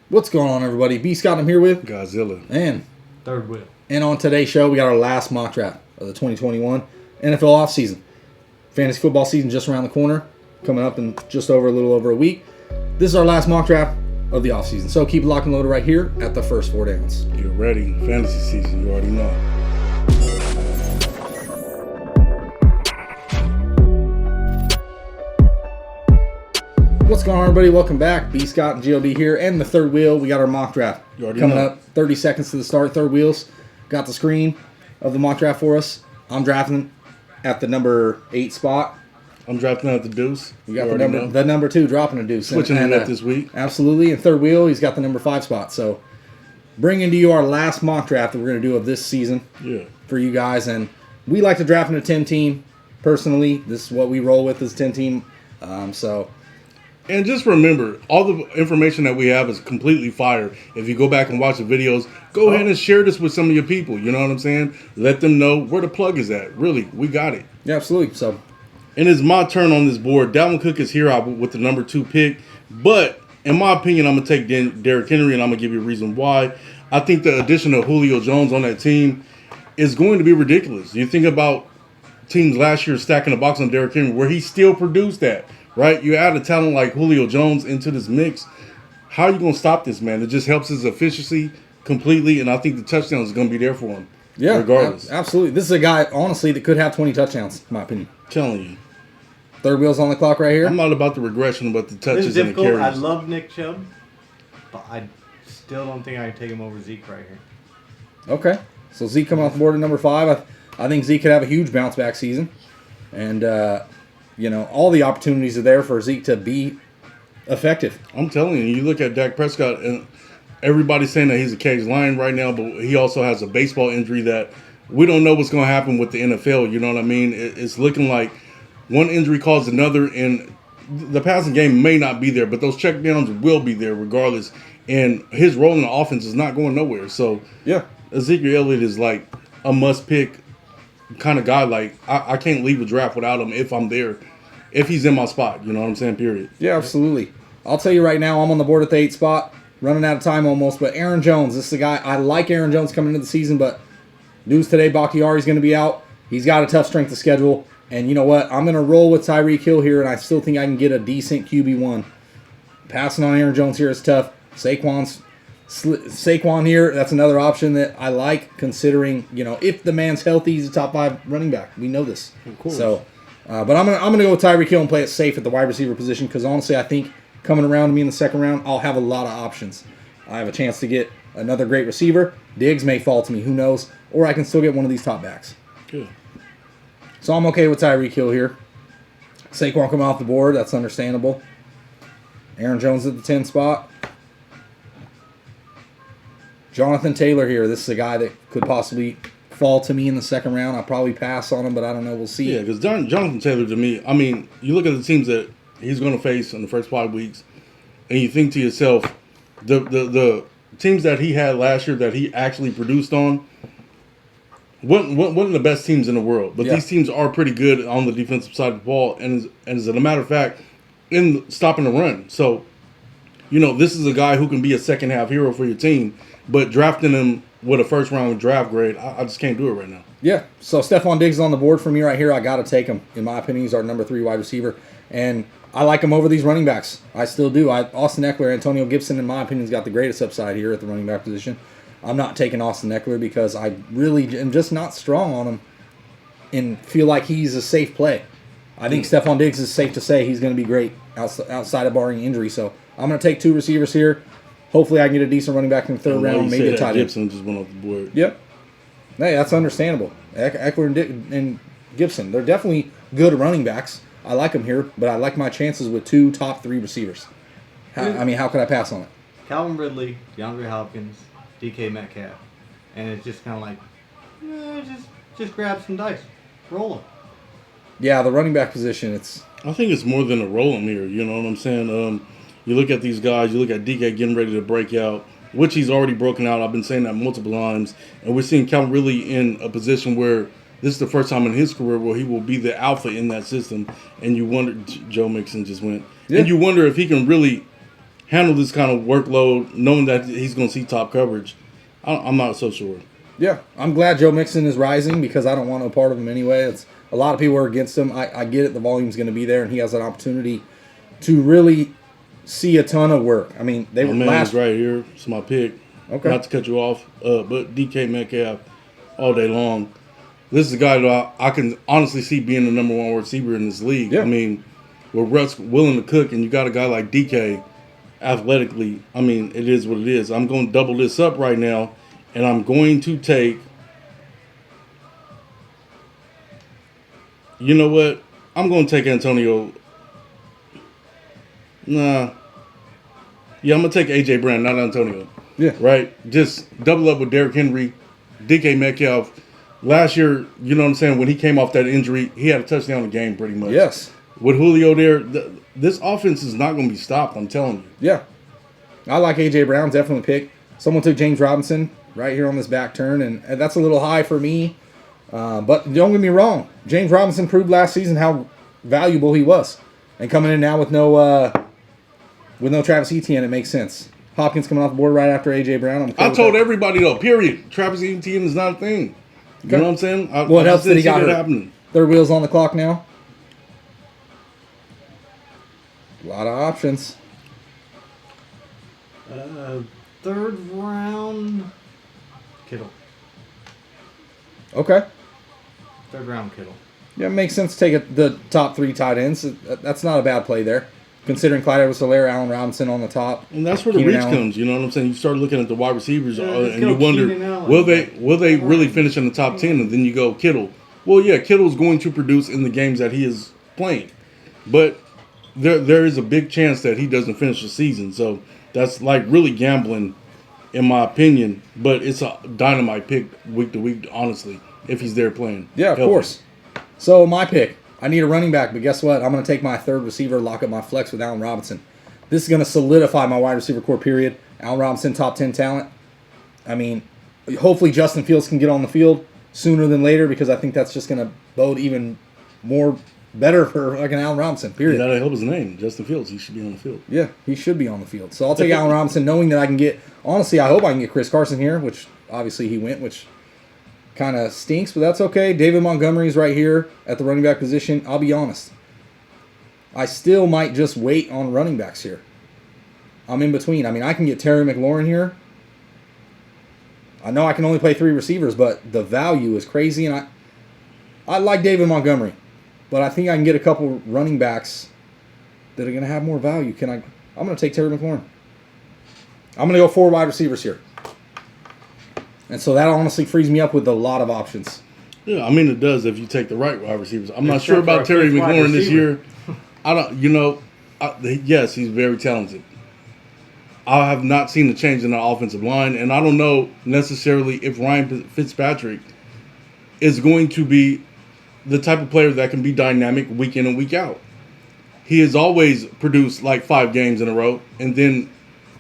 What's going on, everybody? B. Scott, I'm here with Godzilla. and Third wheel. and on today's show, we got our last mock draft of the 2021 NFL offseason. Fantasy football season just around the corner, coming up in just over a little over a week. This is our last mock draft of the offseason, so keep it locked and loaded right here at the first four downs. You're ready. Fantasy season, you already know. What's going on, everybody? Welcome back. B. Scott and GOD here, and the third wheel. We got our mock draft You already coming know. up. 30 seconds to the start. Third wheels got the screen of the mock draft for us. I'm drafting at the number 8 spot. I'm drafting out the deuce. You got You the already number, know. the number 2 dropping a deuce. Switching it up this week. Absolutely. And third wheel, he's got the number 5 spot. So bringing to you our last mock draft that we're going to do of this season Yeah. for you guys. And we like to draft in a 10 team. Personally, this is what we roll with is 10 team. And just remember, all the information that we have is completely fire. If you go back and watch the videos, go ahead and share this with some of your people. You know what I'm saying? Let them know where the plug is at. Really, we got it. Yeah, absolutely. So And it's my turn on this board. Dalvin Cook is here with the number 2 pick. But in my opinion, I'm going to take Derrick Henry, and I'm going to give you a reason why. I think the addition of Julio Jones on that team is going to be ridiculous. You think about teams last year stacking the box on Derrick Henry, where he still produced that, right? You add a talent like Julio Jones into this mix. How are you going to stop this, man? It just helps his efficiency completely, and I think the touchdowns is going to be there for him. yeah, regardless. absolutely. This is a guy, honestly, that could have 20 touchdowns, in my opinion. Telling you. Third wheel's on the clock right here. I'm not about the regression, but the This touches is and the difficult. I carries. love Nick Chubb, but I still don't think I can take him over Zeke right here. Okay. So Zeke coming off the board at number 5. I think Zeke could have a huge bounce back season. And, all the opportunities are there for Zeke to be effective. I'm telling you, you look at Dak Prescott, and everybody's saying that he's a caged lion right now, but he also has a baseball injury that we don't know what's going to happen with the NFL. You know what I mean? It's looking like one injury caused another, and the passing game may not be there, but those checkdowns will be there regardless. And his role in the offense is not going nowhere. So Yeah. Ezekiel Elliott is like a must-pick kind of guy. Like, I can't leave a draft without him if I'm there, if he's in my spot. You know what I'm saying? Period. Yeah, absolutely. I'll tell you right now, I'm on the board at the 8 spot, running out of time almost. But Aaron Jones, this is a guy, I like Aaron Jones coming into the season, but news today, Bakhtiari's going to be out. He's got a tough strength of schedule. And you know what? I'm going to roll with Tyreek Hill here, and I still think I can get a decent QB1. Passing on Aaron Jones here is tough. Saquon here, that's another option that I like, considering, if the man's healthy, he's a top 5 running back. We know this. Of course. So, but I'm gonna go with Tyreek Hill and play it safe at the wide receiver position, because honestly, I think coming around to me in the second round, I'll have a lot of options. I have a chance to get another great receiver. Diggs may fall to me, who knows? Or I can still get one of these top backs. Good. So I'm okay with Tyreek Hill here. Saquon coming off the board, that's understandable. Aaron Jones at the 10 spot. Jonathan Taylor here. This is a guy that could possibly fall to me in the second round. I'll probably pass on him, but I don't know. We'll see. Yeah, because Jonathan Taylor, to me, I mean, you look at the teams that he's going to face in the first 5 weeks, and you think to yourself, the teams that he had last year that he actually produced on, one of the best teams in the world. But Yeah. these teams are pretty good on the defensive side of the ball, and as a matter of fact, in stopping the run. So, this is a guy who can be a second half hero for your team, but drafting him with a first round draft grade, I just can't do it right now. Yeah, so Stephon Diggs is on the board for me right here. I got to take him. In my opinion, he's our number 3 wide receiver. And I like him over these running backs. I still do. Austin Eckler, Antonio Gibson, in my opinion, has got the greatest upside here at the running back position. I'm not taking Austin Eckler because I really am just not strong on him and feel like he's a safe play. I think Stephon Diggs is safe to say he's going to be great outside of barring injury. So I'm going to take 2 receivers here. Hopefully I can get a decent running back in the third And like round, you maybe said, a tight end. Gibson just went off the board. Yep. Hey, that's understandable. Eckler and Gibson, they're definitely good running backs. I like them here, but I like my chances with 2 top 3 receivers. How could I pass on it? Calvin Ridley, DeAndre Hopkins, DK Metcalf, and it's just kind of like, just grab some dice, roll them. Yeah, the running back position, it's... I think it's more than a roll 'em here. You know what I'm saying? You look at these guys. You look at DK getting ready to break out, which he's already broken out. I've been saying that multiple times. And we're seeing Calvin really in a position where this is the first time in his career where he will be the alpha in that system. And you wonder, Joe Mixon just went. Yeah. And you wonder if he can really handle this kind of workload, knowing that he's going to see top coverage? I'm not so sure. Yeah, I'm glad Joe Mixon is rising because I don't want no part of him anyway. It's a lot of people are against him. I get it. The volume's going to be there, and he has an opportunity to really see a ton of work. I mean, they My were man last is right here. It's my pick. Okay. Not to cut you off, but DK Metcalf all day long. This is a guy that I can honestly see being the number one receiver in this league. Yeah. I mean, with Russ willing to cook, and you got a guy like DK athletically, I mean, it is what it is. I'm going to double this up right now, and I'm going to take. You know what? I'm going to take Antonio. Nah. Yeah, I'm going to take A.J. Brown, not Antonio. Yeah. Right? Just double up with Derrick Henry, DK Metcalf. Last year, you know what I'm saying, when he came off that injury, he had a touchdown a game pretty much. Yes. With Julio there, this offense is not going to be stopped, I'm telling you. Yeah. I like A.J. Brown, definitely pick. Someone took James Robinson right here on this back turn, and that's a little high for me. But don't get me wrong. James Robinson proved last season how valuable he was. And coming in now with no Travis Etienne, it makes sense. Hopkins coming off the board right after A.J. Brown. I'm okay I with told that. everybody, though, period. Travis Etienne is not a thing. You know what I'm saying? Well, it helps that he got hurt. happening. Third wheel's on the clock now. A lot of options. Third round, Kittle. Okay. Third round, Kittle. Yeah, it makes sense to take the top 3 tight ends. That's not a bad play there. Considering Clyde Edwards-Helaire, Allen Robinson on the top. And that's where the Keenan reach Allen. comes. You know what I'm saying? You start looking at the wide receivers, Yeah, let's and go you wonder, Keenan Allen. will they really finish in the top 10? And then you go Kittle. Well, yeah, Kittle's going to produce in the games that he is playing, but there is a big chance that he doesn't finish the season. So that's like really gambling, in my opinion. But it's a dynamite pick week to week, honestly, if he's there playing. Yeah, of Healthy. course. So my pick. I need a running back, but guess what? I'm going to take my third receiver, lock up my flex with Allen Robinson. This is going to solidify my wide receiver core, period. Allen Robinson, top 10 talent. I mean, hopefully Justin Fields can get on the field sooner than later because I think that's just going to bode even more better for like an Allen Robinson, You period. gotta help his name, Justin Fields. He should be on the field. Yeah, he should be on the field. So I'll take Allen Robinson knowing that I can get, honestly, I hope I can get Chris Carson here, which obviously he went, which kind of stinks, but that's okay. David Montgomery's right here at the running back position. I'll be honest. I still might just wait on running backs here. I'm in between. I mean, I can get Terry McLaurin here. I know I can only play 3 receivers, but the value is crazy, and I like David Montgomery, but I think I can get a couple running backs that are going to have more value. I'm going to take Terry McLaurin. I'm going to go 4 wide receivers here. And so that honestly frees me up with a lot of options. Yeah, I mean it does if you take the right wide receivers. I'm not Except sure for about a Terry fifth wide McLaurin this receiver. year. I don't. Yes, he's very talented. I have not seen the change in the offensive line, and I don't know necessarily if Ryan Fitzpatrick is going to be the type of player that can be dynamic week in and week out. He has always produced like 5 games in a row, and then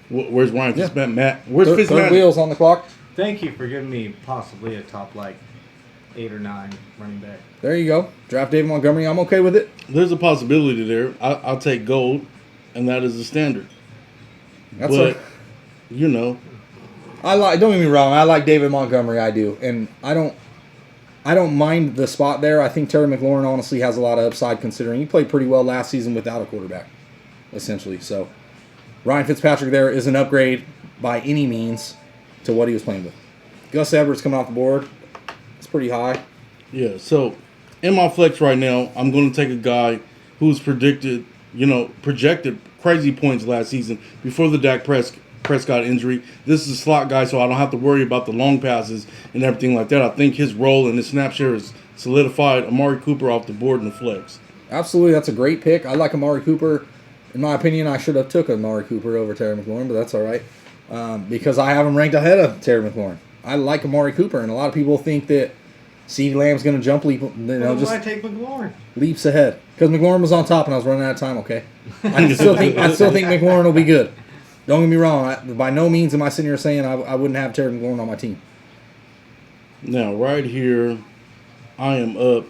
where's Ryan Fitzpatrick? Where's Third Fitzpatrick? wheels on the clock. Thank you for giving me possibly a top 8 or 9 running back. There you go. Draft David Montgomery. I'm okay with it. There's a possibility there. I'll take gold, and that is the standard. That's But right. you know, Don't get me wrong. I like David Montgomery. I do, and I don't mind the spot there. I think Terry McLaurin honestly has a lot of upside considering he played pretty well last season without a quarterback, essentially. So Ryan Fitzpatrick there is an upgrade by any means to what he was playing with. Gus Edwards coming off the board. It's pretty high. yeah. So in my flex right now, I'm going to take a guy who's projected crazy points last season before the Dak Prescott injury. This is a slot guy, so I don't have to worry about the long passes and everything like that. I think his role and his snap share is solidified. Amari Cooper off the board in the flex. Absolutely, that's a great pick. I like Amari Cooper. In my opinion, I should have took Amari Cooper over Terry McLaurin, but that's all right because I have him ranked ahead of Terry McLaurin. I like Amari Cooper, and a lot of people think that CeeDee Lamb's going to jump leap, Why just take McLaurin? leaps ahead because McLaurin was on top, and I was running out of time. Okay, I still think McLaurin will be good. Don't get me wrong. By no means am I sitting here saying I wouldn't have Terry McLaurin on my team. Now, right here, I am up.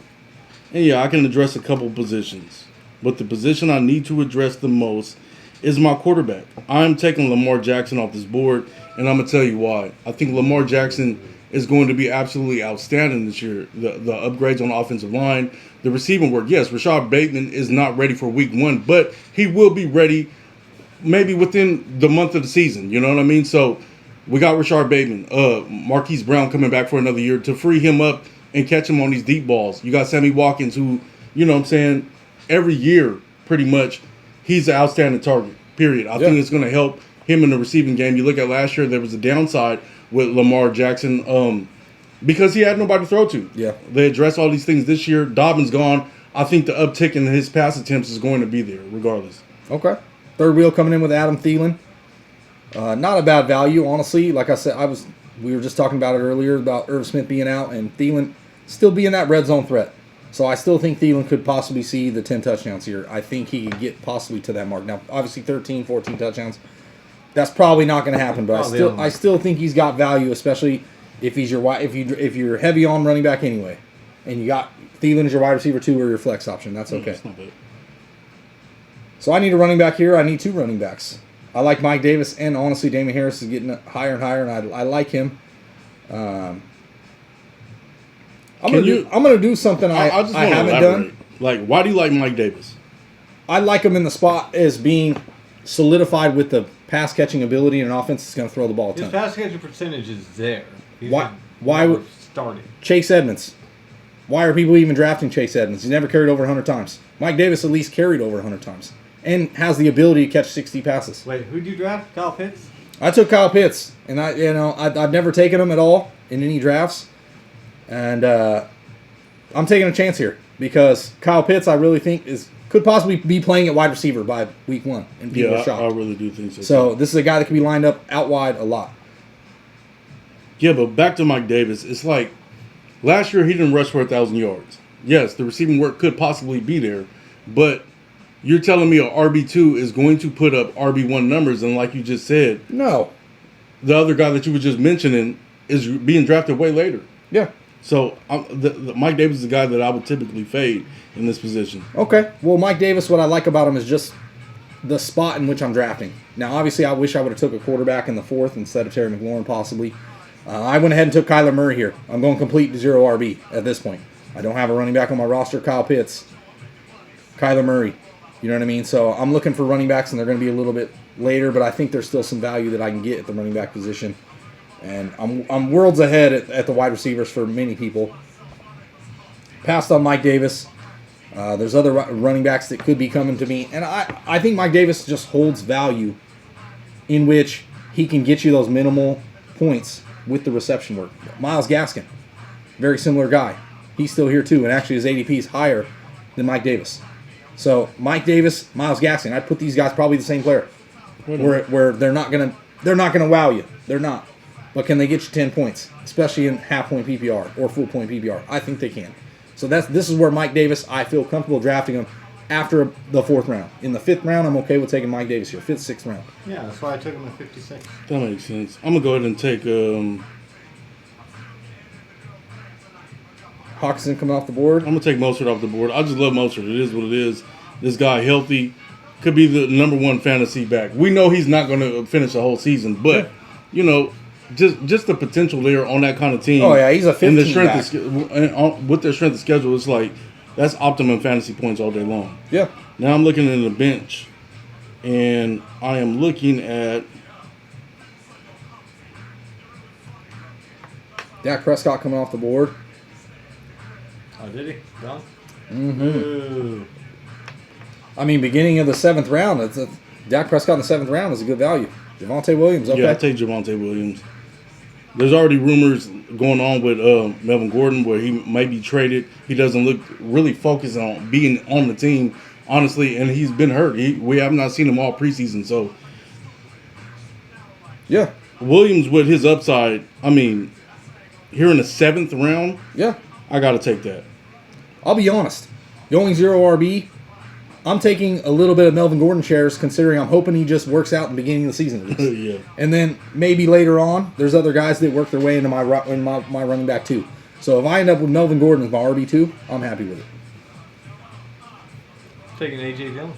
And yeah, I can address a couple positions. But the position I need to address the most is my quarterback. I'm taking Lamar Jackson off this board, and I'm gonna tell you why. I think Lamar Jackson is going to be absolutely outstanding this year. The upgrades on the offensive line, the receiving work. Yes, Rashad Bateman is not ready for week 1, but he will be ready maybe within the month of the season. You know what I mean? So we got Rashad Bateman, Marquise Brown coming back for another year to free him up and catch him on these deep balls. You got Sammy Watkins, who, you know what I'm saying, every year pretty much he's an outstanding target, period. I think it's going to help him in the receiving game. You look at last year, there was a downside with Lamar Jackson because he had nobody to throw to. Yeah. They addressed all these things this year. Dobbins gone. I think the uptick in his pass attempts is going to be there regardless. Okay. Third wheel coming in with Adam Thielen. Not a bad value, honestly. Like I said, we were just talking about it earlier about Irv Smith being out and Thielen still being that red zone threat. So I still think Thielen could possibly see the 10 touchdowns here. I think he could get possibly to that mark. Now, obviously 13, 14 touchdowns. That's probably not going to happen, but I still think he's got value, especially if he's if you're heavy on running back anyway, and you got Thielen as your wide receiver 2 or your flex option. That's okay. That's not bad. So I need a running back here. I need 2 running backs. I like Mike Davis, and honestly, Damien Harris is getting higher and higher, and I like him. I'm gonna do something I just wanna haven't elaborate. done. Like, why do you like Mike Davis? I like him in the spot as being solidified with the pass catching ability and an offense that's going to throw the ball a His ton. pass catching percentage is there. He's Why would starting? Chase Edmonds? Why are people even drafting Chase Edmonds? He's never carried over 100 times. Mike Davis at least carried over 100 times and has the ability to catch 60 passes. Wait, who'd you draft? Kyle Pitts? I took Kyle Pitts, and I've never taken him at all in any drafts, and I'm taking a chance here because Kyle Pitts I really think could possibly be playing at wide receiver by week 1, and people are shocked. I really do think so. So this is a guy that can be lined up out wide a lot. Yeah, but back to Mike Davis, it's like last year he didn't rush for 1,000 yards. Yes, the receiving work could possibly be there, but you're telling me a RB2 is going to put up RB1 numbers, and like you just said, No. the other guy that you were just mentioning is being drafted way later. Yeah. So Mike Davis is the guy that I would typically fade in this position. Okay. Well, Mike Davis, what I like about him is just the spot in which I'm drafting. Now, obviously, I wish I would have took a quarterback in the 4th instead of Terry McLaurin, possibly. I went ahead and took Kyler Murray here. I'm going complete 0 RB at this point. I don't have a running back on my roster. Kyle Pitts, Kyler Murray. You know what I mean? So I'm looking for running backs, and they're going to be a little bit later, but I think there's still some value that I can get at the running back position. And I'm worlds ahead at the wide receivers for many people. Passed on Mike Davis. There's other running backs that could be coming to me. And I think Mike Davis just holds value in which he can get you those minimal points with the reception work. Myles Gaskin, very similar guy. He's still here too. And actually his ADP is higher than Mike Davis. So Mike Davis, Myles Gaskin, I'd put these guys probably the same player. Where they're not gonna wow you. They're not. But can they get you 10 points, especially in half-point PPR or full-point PPR? I think they can. So this is where Mike Davis, I feel comfortable drafting him after the 4th round. In the 5th round, I'm okay with taking Mike Davis here. 5th, 6th round. Yeah, that's why I took him at 56. That makes sense. I'm going to go ahead and take... Hawkinson coming off the board. I'm going to take Mostert off the board. I just love Mostert. It is what it is. This guy healthy. Could be the number 1 fantasy back. We know he's not going to finish the whole season, but, you know... Just the potential there on that kind of team. Oh yeah, he's a 15 and the strength back. With their strength of schedule, it's like that's optimum fantasy points all day long. Yeah. Now I'm looking at the bench, and I am looking at Dak Prescott coming off the board. Oh, did he? Gone? Mm-hmm. I mean, beginning of the 7th round, Dak Prescott in the 7th round is a good value. Javonte Williams, okay. Yeah, I take Javonte Williams. There's already rumors going on with Melvin Gordon where he might be traded. He doesn't look really focused on being on the team, honestly, and he's been hurt. We have not seen him all preseason, so yeah. Williams with his upside, I mean, here in the 7th round, yeah, I got to take that. I'll be honest. Going 0 RB, I'm taking a little bit of Melvin Gordon shares, considering I'm hoping he just works out in the beginning of the season at least. Yeah. And then maybe later on, there's other guys that work their way into my running back too. So if I end up with Melvin Gordon as my RB2, I'm happy with it. Taking A.J. Dillon.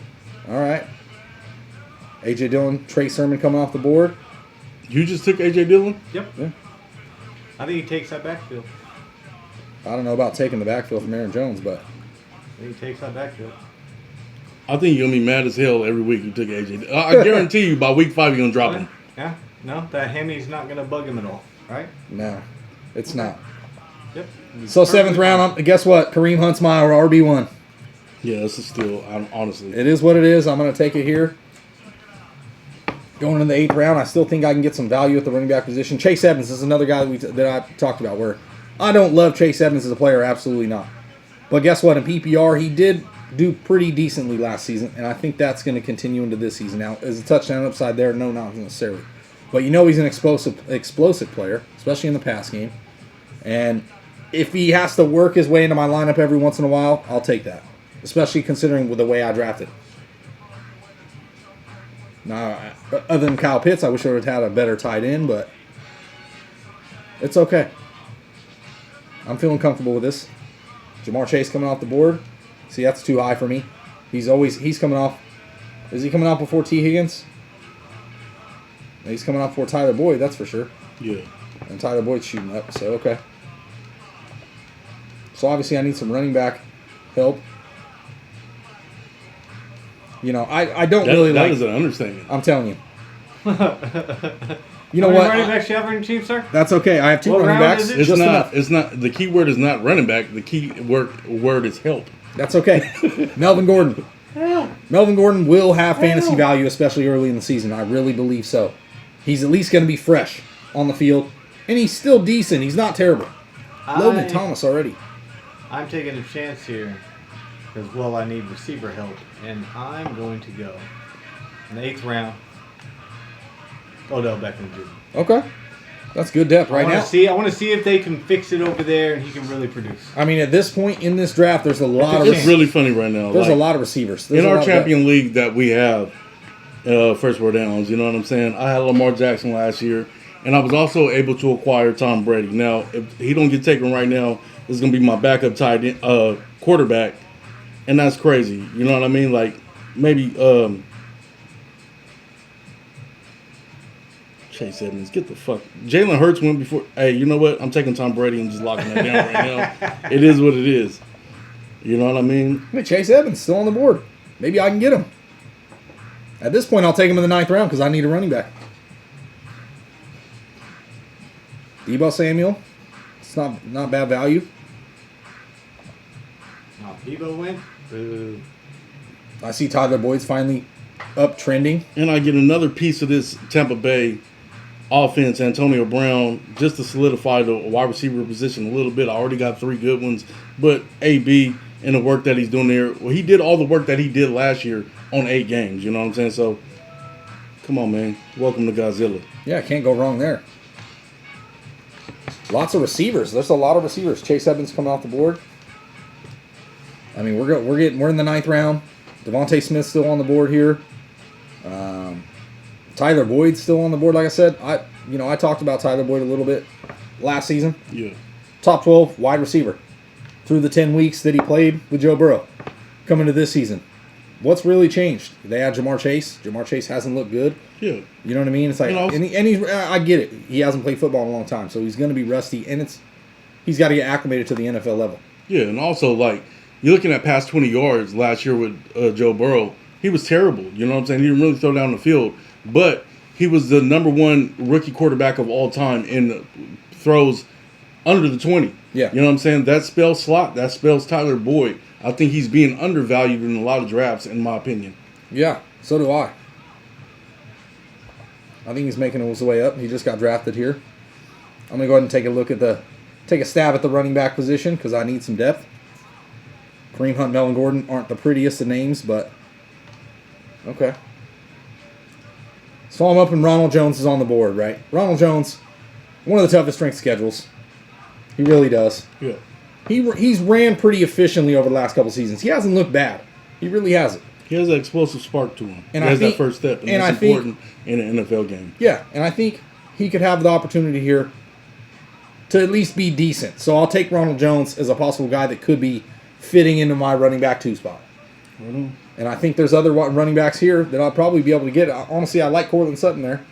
All right. A.J. Dillon, Trey Sermon coming off the board. You just took A.J. Dillon? Yep. Yeah. I think he takes that backfield. I don't know about taking the backfield from Aaron Jones, but I think he takes that backfield. I think you're going to be mad as hell every week you took A.J. I guarantee you by week 5 you're going to drop him. Yeah. No, that Hemi's not going to bug him at all, right? no, it's not. Yep. So 7th round, guess what? Kareem Hunt's my RB1. Yeah, this is still, honestly. It is what it is. I'm going to take it here. Going into the 8th round, I still think I can get some value at the running back position. Chase Edmonds is another guy that I talked about where I don't love Chase Edmonds as a player, absolutely not. But guess what? In PPR, he did do pretty decently last season, and I think that's going to continue into this season. Now, is a touchdown upside there? No, not necessarily. But he's an explosive player, especially in the pass game. And if he has to work his way into my lineup every once in a while, I'll take that, especially considering the way I drafted. Now, other than Kyle Pitts, I wish I would have had a better tight end, but it's okay. I'm feeling comfortable with this. Jamar Chase coming off the board. See, that's too high for me. He's coming off. Is he coming off before T. Higgins? He's coming off before Tyler Boyd, that's for sure. Yeah. And Tyler Boyd's shooting up, so okay. So obviously I need some running back help. I don't really like. That is an understatement. I'm telling you. You know How many what? running backs you have on your team, sir? That's okay. I have 2 What running round backs. is it? It's Just not. enough. It's not. The key word is not running back. The key word is help. That's okay. Melvin Gordon. Melvin Gordon will have fantasy value, especially early in the season. I really believe so. He's at least going to be fresh on the field, and he's still decent. He's not terrible. Logan Thomas already. I'm taking a chance here because, I need receiver help, and I'm going to go in the 8th round. Odell Beckham Jr. Okay, that's good depth right now. I want to see if they can fix it over there and he can really produce. I mean, at this point in this draft, there's a lot of It's really funny right now. there's a lot of receivers. There's in a our lot of champion league that we have, first word downs. You know what I'm saying? I had Lamar Jackson last year, and I was also able to acquire Tom Brady. Now, if he don't get taken right now, this is gonna be my backup tight end, quarterback, and that's crazy. You know what I mean? Like maybe Chase Edmonds, get the fuck. Jalen Hurts went before. Hey, you know what? I'm taking Tom Brady and just locking that down right now. It is what it is. You know what I mean? Hey, Chase Evans still on the board. Maybe I can get him. At this point, I'll take him in the 9th round because I need a running back. Deebo Samuel. It's not bad value. Oh, Debo went. Boo. I see Tyler Boyd's finally up trending. And I get another piece of this Tampa Bay offense, Antonio Brown, just to solidify the wide receiver position a little bit. I already got 3 good ones, but AB and the work that he's doing there, he did all the work that he did last year on 8 games. You know what I'm saying? So, come on, man. Welcome to Godzilla. Yeah, can't go wrong there. Lots of receivers. There's a lot of receivers. Chase Evans coming off the board. I mean, we're in the 9th round. Devontae Smith's still on the board here. Tyler Boyd's still on the board. Like I said, I talked about Tyler Boyd a little bit last season. Yeah. Top 12 wide receiver through the 10 weeks that he played with Joe Burrow. Coming to this season, what's really changed? They had Jamar Chase. Jamar Chase hasn't looked good. Yeah. You know what I mean? It's like, I get it. He hasn't played football in a long time, so he's going to be rusty, and he's got to get acclimated to the NFL level. Yeah, and also, like, you're looking at past 20 yards last year with Joe Burrow. He was terrible. You know what I'm saying? He didn't really throw down the field. But he was the #1 rookie quarterback of all time in throws under the 20. Yeah. You know what I'm saying? That spells slot. That spells Tyler Boyd. I think he's being undervalued in a lot of drafts, in my opinion. Yeah, so do I. I think he's making his way up. He just got drafted here. I'm going to go ahead and take a stab at the running back position because I need some depth. Kareem Hunt, Melvin Gordon aren't the prettiest of names, but okay. So I'm up and Ronald Jones is on the board, right? Ronald Jones, one of the toughest strength schedules. He really does. Yeah. He's ran pretty efficiently over the last couple seasons. He hasn't looked bad. He really hasn't. He has an explosive spark to him. And he I has think- that first step, and and it's I think- important in an NFL game. Yeah, and I think he could have the opportunity here to at least be decent. So I'll take Ronald Jones as a possible guy that could be fitting into my running back 2 spot. Right on. And I think there's other running backs here that I'll probably be able to get. Honestly, I like Cortland Sutton there.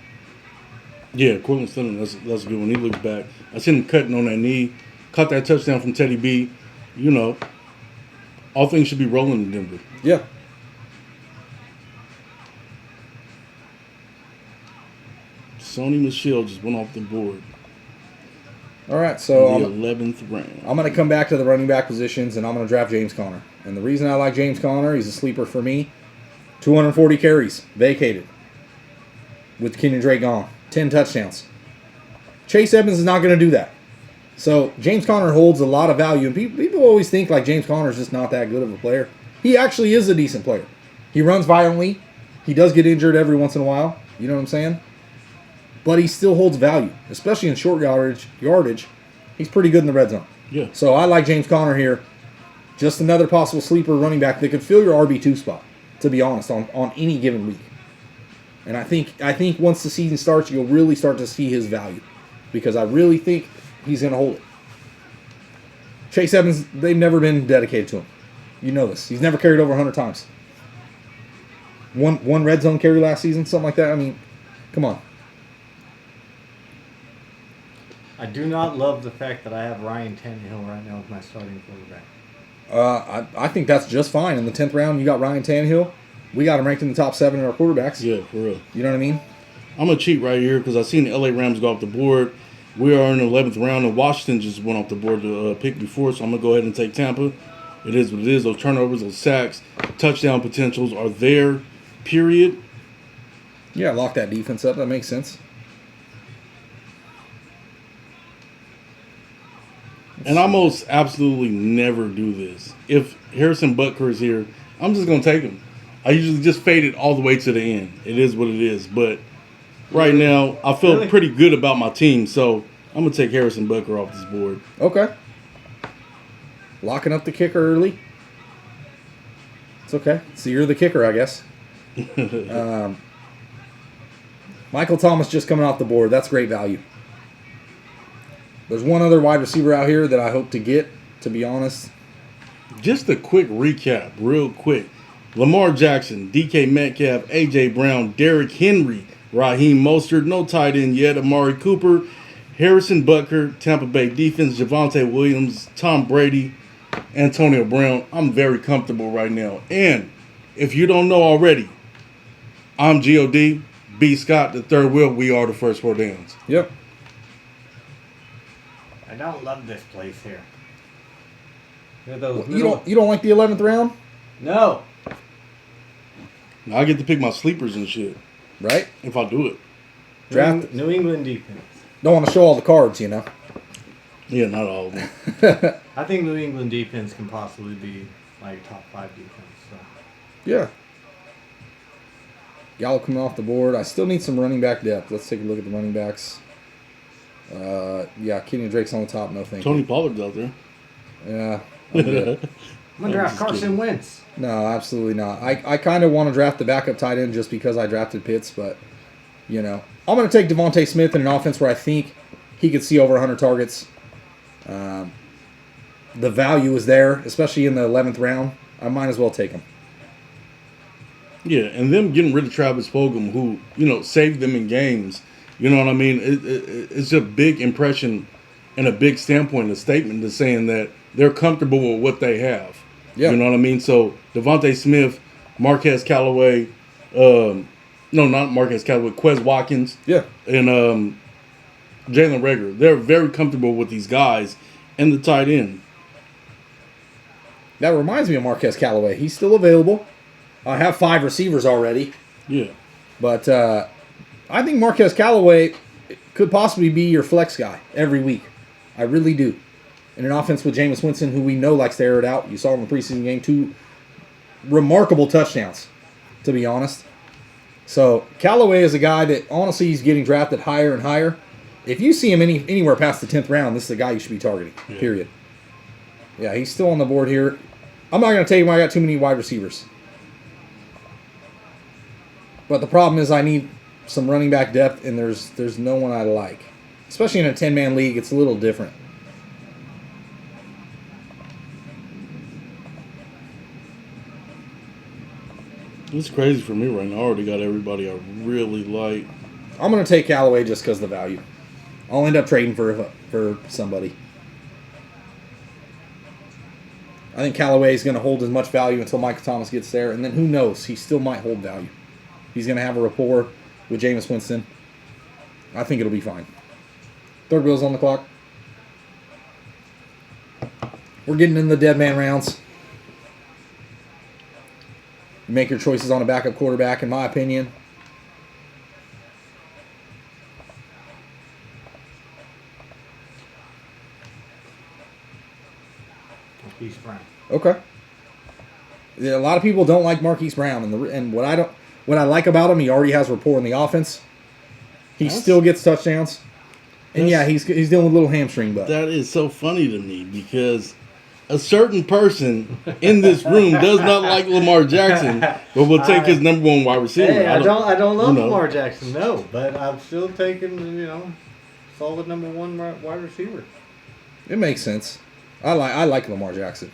Yeah, Cortland Sutton, that's a good one. He looks back. I seen him cutting on that knee, caught that touchdown from Teddy B. You know, all things should be rolling in Denver. Yeah. Sony Michel just went off the board All right, so in the 11th round. I'm going to come back to the running back positions, and I'm going to draft James Conner. And the reason I like James Conner, he's a sleeper for me. 240 carries, vacated, with Kenyon Drake gone. 10 touchdowns. Chase Edmonds is not going to do that. So James Conner holds a lot of value. And people always think like James Conner is just not that good of a player. He actually is a decent player. He runs violently. He does get injured every once in a while. You know what I'm saying? But he still holds value, especially in short yardage. He's pretty good in the red zone. Yeah. So I like James Conner here. Just another possible sleeper running back that could fill your RB2 spot, to be honest, on any given week. And I think once the season starts, you'll really start to see his value. Because I really think he's going to hold it. Chase Edmonds, they've never been dedicated to him. You know this. He's never carried over 100 times. One red zone carry last season, something like that. I mean, come on. I do not love the fact that I have Ryan Tannehill right now as my starting quarterback. I think that's just fine. In the 10th round, you got Ryan Tannehill. We got him ranked in the top 7 in our quarterbacks. Yeah, for real. You know what I mean? I'm going to cheat right here because I seen the LA Rams go off the board. We are in the 11th round, and Washington just went off the board to pick before, so I'm going to go ahead and take Tampa. It is what it is. Those turnovers, those sacks, touchdown potentials are there, period. Yeah, lock that defense up. That makes sense. And I most absolutely never do this. If Harrison Butker is here, I'm just going to take him. I usually just fade it all the way to the end. It is what it is. But right now, I feel pretty good about my team, so I'm going to take Harrison Butker off this board. Okay. Locking up the kicker early. It's okay. So you're the kicker, I guess. Michael Thomas just coming off the board. That's great value. There's one other wide receiver out here that I hope to get, to be honest. Just a quick recap, real quick. Lamar Jackson, DK Metcalf, A.J. Brown, Derrick Henry, Raheem Mostert, no tight end yet, Amari Cooper, Harrison Butker, Tampa Bay defense, Javonte Williams, Tom Brady, Antonio Brown. I'm very comfortable right now. And if you don't know already, I'm G.O.D., B. Scott, the third wheel. We are the first 4 downs. Yep. I don't love this place here. Those You don't like the 11th round? No. Now I get to pick my sleepers and shit Right? if I do it. Draft. New England defense. Don't want to show all the cards, you know. Yeah, not all of them. I think New England defense can possibly be like top 5 defense. So. Yeah. Gallup coming off the board. I still need some running back depth. Let's take a look at the running backs. Yeah, Kenyon Drake's on the top. No thank Tony you. Pollard's out there. Yeah. I'm good. I'm going to draft Carson Wentz. No, absolutely not. I kind of want to draft the backup tight end just because I drafted Pitts, but, you know. I'm going to take Devontae Smith in an offense where I think he could see over 100 targets. The value is there, especially in the 11th round. I might as well take him. Yeah, and them getting rid of Travis Fulgham, who, you know, saved them in games. You know what I mean? It's a big impression and a big standpoint, a statement to saying that they're comfortable with what they have. Yeah. You know what I mean? So Devontae Smith, Marquez Callaway, no, not Marquez Callaway, Quez Watkins, Yeah. and Jalen Reagor. They're very comfortable with these guys and the tight end. That reminds me of Marquez Callaway. He's still available. I have 5 receivers already. Yeah. But I think Marquez Callaway could possibly be your flex guy every week. I really do. In an offense with Jameis Winston, who we know likes to air it out. You saw him in the preseason game, 2 remarkable touchdowns, to be honest. So Callaway is a guy that, honestly, he's getting drafted higher and higher. If you see him anywhere past the 10th round, this is the guy you should be targeting, period. Yeah, he's still on the board here. I'm not going to take him. I got too many wide receivers. But the problem is I need some running back depth, and there's no one I like. Especially in a 10-man league, it's a little different. It's crazy for me right now. I already got everybody I really like. I'm going to take Callaway just because of the value. I'll end up trading for somebody. I think Callaway is going to hold as much value until Michael Thomas gets there, and then who knows? He still might hold value. He's going to have a rapport with Jameis Winston. I think it'll be fine. Third wheel's on the clock. We're getting in the dead man rounds. You make your choices on a backup quarterback, in my opinion. Marquise Brown. Okay. Yeah, a lot of people don't like Marquise Brown, and what I like about him, he already has rapport in the offense. He still gets touchdowns, and yeah, he's dealing with a little hamstring, but That is so funny to me because a certain person in this room does not like Lamar Jackson, but will take his number one wide receiver. Hey, I don't love you know. Lamar Jackson, no, but I'm still taking, solid number one wide receiver. it makes sense. I like Lamar Jackson,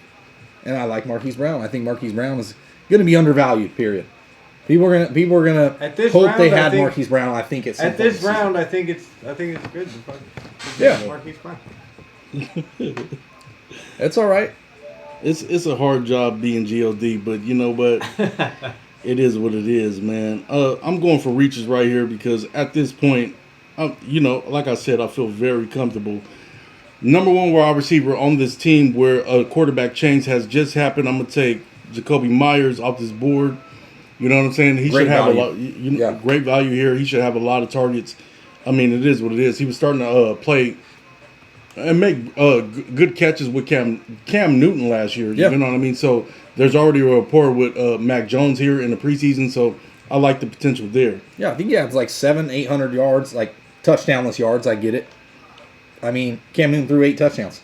and I like Marquise Brown. I think Marquise Brown is going to be undervalued. Period. People are gonna At this hope round, they I had think- Marquise Brown. I think it's At this round, I think it's good. Yeah. Marquise Brown. It's all right. It's a hard job being GOD, but you know what? It is what it is, man. I'm going for reaches right here because at this point, like I said, I feel very comfortable. Number one wide receiver on this team where a quarterback change has just happened. I'm going to take Jacoby Myers off this board. You know what I'm saying? He Great should have value. a lot. Yeah. Great value here. He should have a lot of targets. I mean, it is what it is. He was starting to play and make good catches with Cam Newton last year. Yeah. You know what I mean? So there's already a rapport with Mac Jones here in the preseason. So I like the potential there. Yeah, I think he has like 700-800 yards, like touchdownless yards. I get it. I mean, Cam Newton threw 8 touchdowns.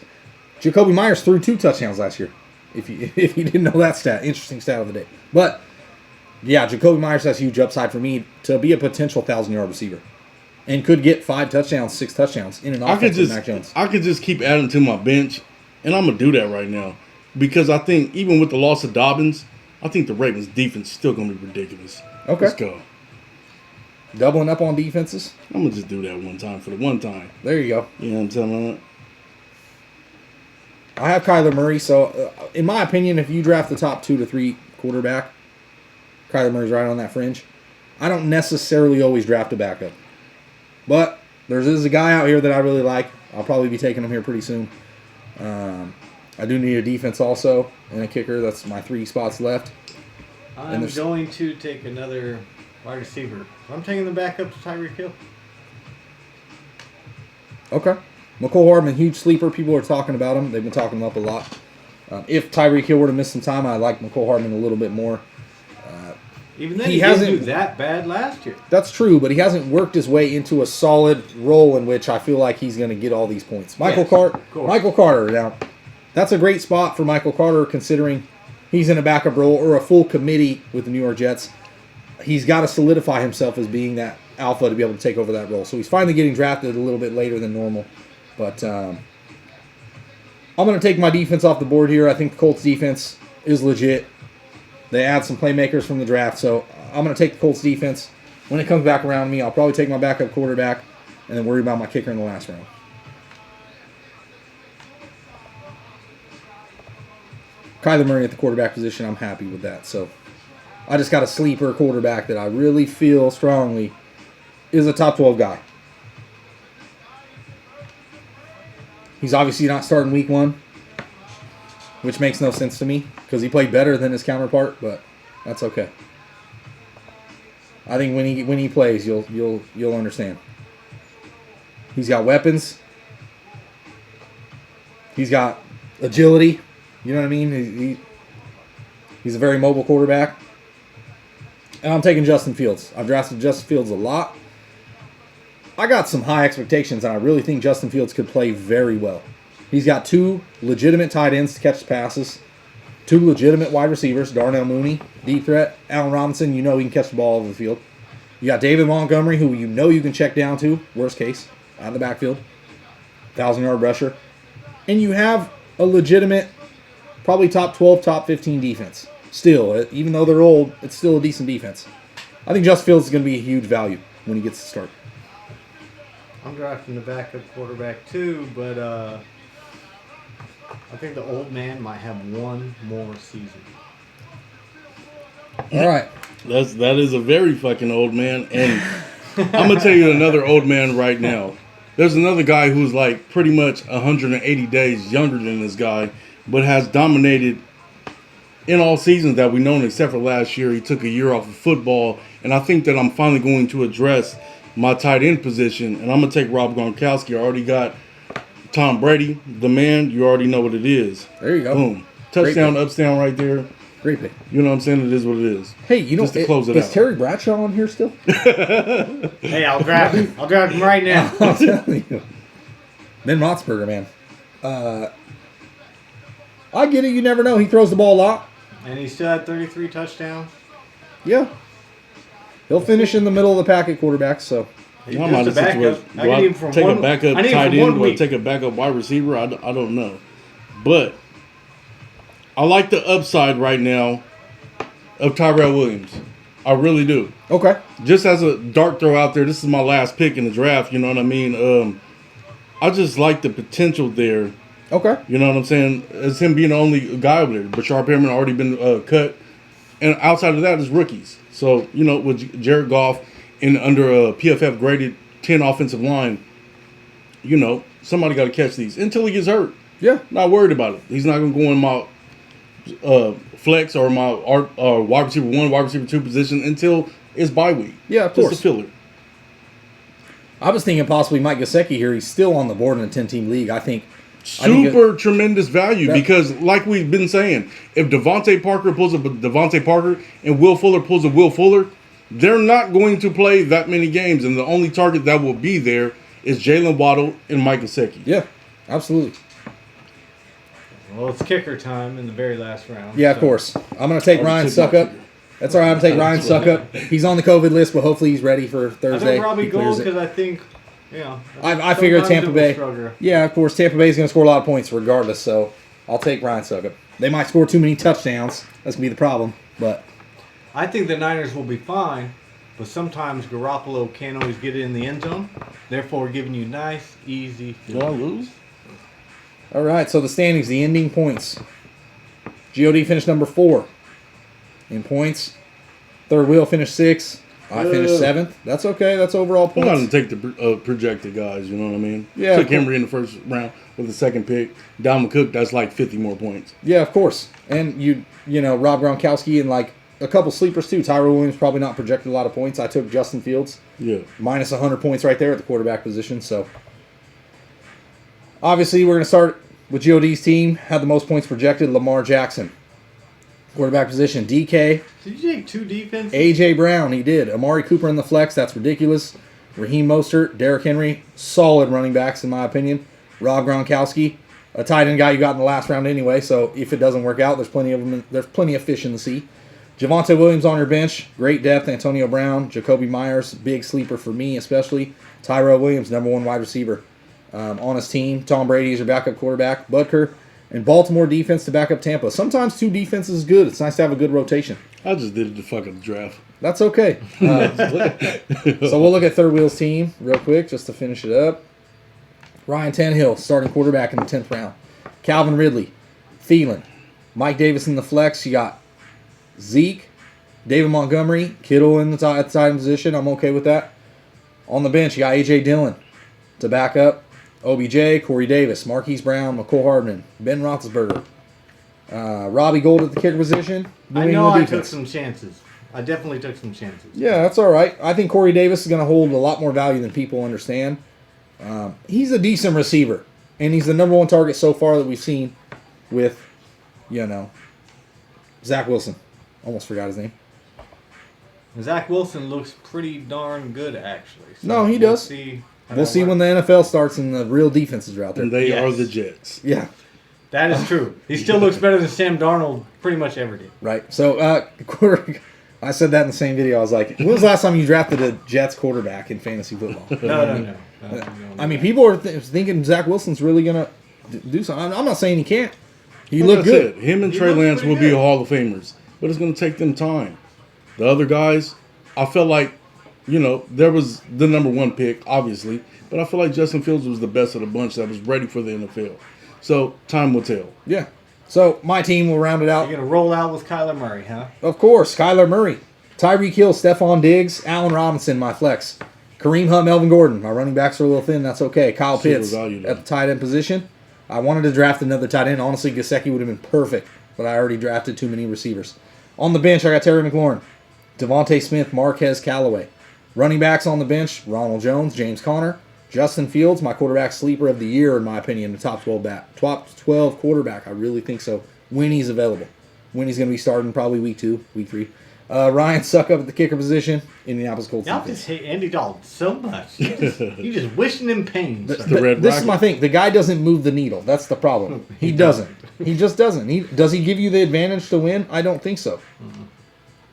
Jacoby Myers threw 2 touchdowns last year. If you didn't know that stat, interesting stat of the day. But yeah, Jacoby Myers has huge upside for me to be a potential 1,000-yard receiver, and could get 5 touchdowns, 6 touchdowns in an offense with Mac Jones. I could just keep adding to my bench, and I'm gonna do that right now because I think even with the loss of Dobbins, I think the Ravens defense is still gonna be ridiculous. Okay. Let's go. Doubling up on defenses. I'm gonna just do that one time for the one time. There you go. You know what I'm telling you? I have Kyler Murray, so in my opinion, if you draft the top 2 to 3 quarterback, Kyler Murray's right on that fringe. I don't necessarily always draft a backup, but there's a guy out here that I really like. I'll probably be taking him here pretty soon. I do need a defense also and a kicker. That's my 3 spots left. I'm there's- going to take another wide receiver. I'm taking the backup to Tyreek Hill. Okay. McCole Hardman, huge sleeper. People are talking about him. They've been talking him up a lot. If Tyreek Hill were to miss some time, I like McCole Hardman a little bit more. Even then, He he didn't hasn't- do that bad last year. That's true, but he hasn't worked his way into a solid role in which I feel like he's going to get all these points. Michael Yes, of course. Michael Carter. Now, that's a great spot for Michael Carter considering he's in a backup role or a full committee with the New York Jets. He's got to solidify himself as being that alpha to be able to take over that role. So he's finally getting drafted a little bit later than normal. But I'm going to take my defense off the board here. I think the Colts defense is legit. They add some playmakers from the draft, so I'm going to take the Colts defense. When it comes back around to me, I'll probably take my backup quarterback and then worry about my kicker in the last round. Kyler Murray at the quarterback position, I'm happy with that. So I just got a sleeper quarterback that I really feel strongly is a top 12 guy. He's obviously not starting week 1, which makes no sense to me because he played better than his counterpart, but that's okay. I think when he plays, you'll understand. He's got weapons. He's got agility. You know what I mean? He's a very mobile quarterback. And I'm taking Justin Fields. I've drafted Justin Fields a lot. I got some high expectations, and I really think Justin Fields could play very well. He's got 2 legitimate tight ends to catch passes, 2 legitimate wide receivers, Darnell Mooney, deep threat, Allen Robinson, you know he can catch the ball over the field. You got David Montgomery, who you know you can check down to, worst case, out of the backfield, 1,000-yard rusher. And you have a legitimate, probably top 12, top 15 defense. Still, even though they're old, it's still a decent defense. I think Justin Fields is going to be a huge value when he gets to start. I'm drafting the backup quarterback too, but I think the old man might have one more season. All right. That is a very fucking old man, and I'm gonna tell you another old man right now. There's another guy who's like pretty much 180 days younger than this guy, but has dominated in all seasons that we've known except for last year. He took a year off of football, and I think that I'm finally going to address my tight end position, and I'm gonna take Rob Gronkowski. I already got Tom Brady, the man. You already know what it is. There you go. Boom, touchdown, uptown right there. Great pick. You know what I'm saying? It is what it is. Hey, you know, Just to close it is out. Terry Bradshaw on here still? Hey, I'll grab him. I'll grab him right now. I'm telling you. Ben Roethlisberger, man. I get it. You never know. He throws the ball a lot. And he still had 33 touchdowns. Yeah. He'll finish in the middle of the pack at quarterback, so. He's I'm just out a of backup. situation. I Do need I him from take one. a backup I need him tight from one end? Do I week. take a backup wide receiver? I don't know. But I like the upside right now of Tyrell Williams. I really do. Okay. Just as a dart throw out there, this is my last pick in the draft. You know what I mean? I just like the potential there. Okay. You know what I'm saying? As him being the only guy over there. Bashar Perriman already been cut. And outside of that is rookies. So, you know, with Jared Goff in under a PFF graded 10 offensive line, you know, somebody got to catch these until he gets hurt. Yeah. Not worried about it. He's not going to go in my flex or my wide receiver 1, wide receiver 2 position until it's bye week. Yeah, of Just course. a filler. I was thinking possibly Mike Gesicki here. He's still on the board in a 10-team league. I think Super tremendous value That- because, like we've been saying, if Devontae Parker pulls a Devontae Parker and Will Fuller pulls a Will Fuller, they're not going to play that many games, and the only target that will be there is Jalen Waddle and Mike Gesicki. Yeah, absolutely. Well, it's kicker time in the very last round. Yeah, of so- course. I'm going to take Oh, Ryan you took my Suckup. That's all right. I'm going to take Ryan Suckup. He's on the COVID list, but hopefully he's ready for I Thursday. took Robbie He clears Gould it. because I think, you know. I figured sometimes Tampa it will Bay. struggle. Yeah, of course, Tampa Bay is going to score a lot of points regardless, so I'll take Ryan Suckup. They might score too many touchdowns. That's going to be the problem, but I think the Niners will be fine, but sometimes Garoppolo can't always get it in the end zone. Therefore, giving you nice, easy. Did I lose? all right, so the standings, the ending points. GOD finished number 4 in points. Third wheel finished 6th. I finished 7th. That's okay. That's overall I'm not going points. to take the projected guys, you know what I mean? Yeah, Took of course. Henry in the first round with the second pick. Dalvin Cook, that's like 50 more points. Yeah, of course. And you know, Rob Gronkowski and like a couple sleepers too. Tyrell Williams probably not projected a lot of points. I took Justin Fields. Yeah. Minus 100 points right there at the quarterback position. So obviously we're going to start with GOD's team. Had the most points projected, Lamar Jackson. Quarterback position, DK. Did you take 2 defenses? A.J. Brown, he did. Amari Cooper in the flex, that's ridiculous. Raheem Mostert, Derrick Henry, solid running backs in my opinion. Rob Gronkowski, a tight end guy you got in the last round anyway, so if it doesn't work out, there's plenty of them. There's plenty of fish in the sea. Javonte Williams on your bench, great depth. Antonio Brown, Jacoby Myers, big sleeper for me especially. Tyrell Williams, number 1 wide receiver on his team. Tom Brady is your backup quarterback. Butker and Baltimore defense to back up Tampa. Sometimes 2 defenses is good. It's nice to have a good rotation. I just did it to fuck up the draft. That's okay. So we'll look at Third Wheel's team real quick just to finish it up. Ryan Tannehill, starting quarterback in the 10th round. Calvin Ridley, Thielen, Mike Davis in the flex. You got Zeke, David Montgomery, Kittle in the at the tight end position. I'm okay with that. On the bench, you got A.J. Dillon to back up. OBJ, Corey Davis, Marquise Brown, McCole Hardman, Ben Roethlisberger. Robbie Gould at the kicker position. I New know England I defense. took some chances. I definitely took some chances. Yeah, that's all right. I think Corey Davis is going to hold a lot more value than people understand. He's a decent receiver, and he's the number 1 target so far that we've seen with, you know, Zach Wilson. Almost forgot his name. Zach Wilson looks pretty darn good, actually. So No, he we'll does. See how We'll that see when works. the NFL starts and the real defenses are out there. And they Yes. are the Jets. Yeah, That is true. He still looks better than Sam Darnold pretty much every day. right. So, I said that in the same video. I was like, when was the last time you drafted a Jets quarterback in fantasy football? No. I mean, people are thinking Zach Wilson's really going to do something. I'm not saying he can't. He Like looked I good. said, him and He Trey looks Lance pretty will be good. Hall of Famers. but it's going to take them time. The other guys, I felt like, there was the number one pick, obviously, but I feel like Justin Fields was the best of the bunch that was ready for the NFL. So time will tell. Yeah. So my team will round it out. You're going to roll out with Kyler Murray, huh? Of course, Kyler Murray, Tyreek Hill, Stephon Diggs, Allen Robinson, my flex. Kareem Hunt, Melvin Gordon. My running backs are a little thin. That's okay. Kyle Super Pitts value, though. at the tight end position. I wanted to draft another tight end. Honestly, Gesicki would have been perfect, but I already drafted too many receivers. On the bench, I got Terry McLaurin, Devontae Smith, Marquez Callaway. Running backs on the bench, Ronald Jones, James Conner, Justin Fields, my quarterback sleeper of the year, in my opinion, the top 12 quarterback. I really think so. When he's available. When he's going to be starting probably week 2, week 3. Ryan Suckup at the kicker position. Indianapolis Colts. Y'all just hate Andy Dalton so much. You just wishing him pain. Sir. the red This is rocket. my thing. The guy doesn't move the needle. That's the problem. He doesn't. He just doesn't. Does he give you the advantage to win? I don't think so.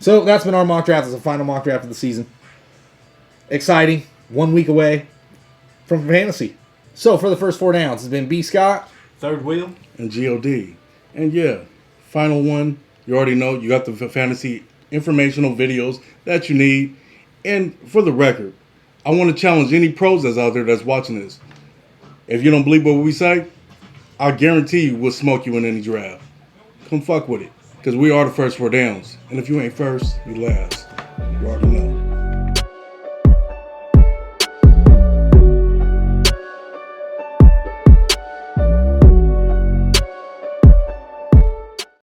So that's been our mock draft. It's the final mock draft of the season. Exciting. 1 week away from fantasy. So for the first 4 downs, it's been B. Scott. Third wheel. And GOD. And yeah, final one. You already know you got the fantasy informational videos that you need. And for the record, I want to challenge any pros that's out there that's watching this. If you don't believe what we say, I guarantee you we'll smoke you in any draft. Come fuck with it. Because we are the first 4 downs. And if you ain't first, you last. You already know.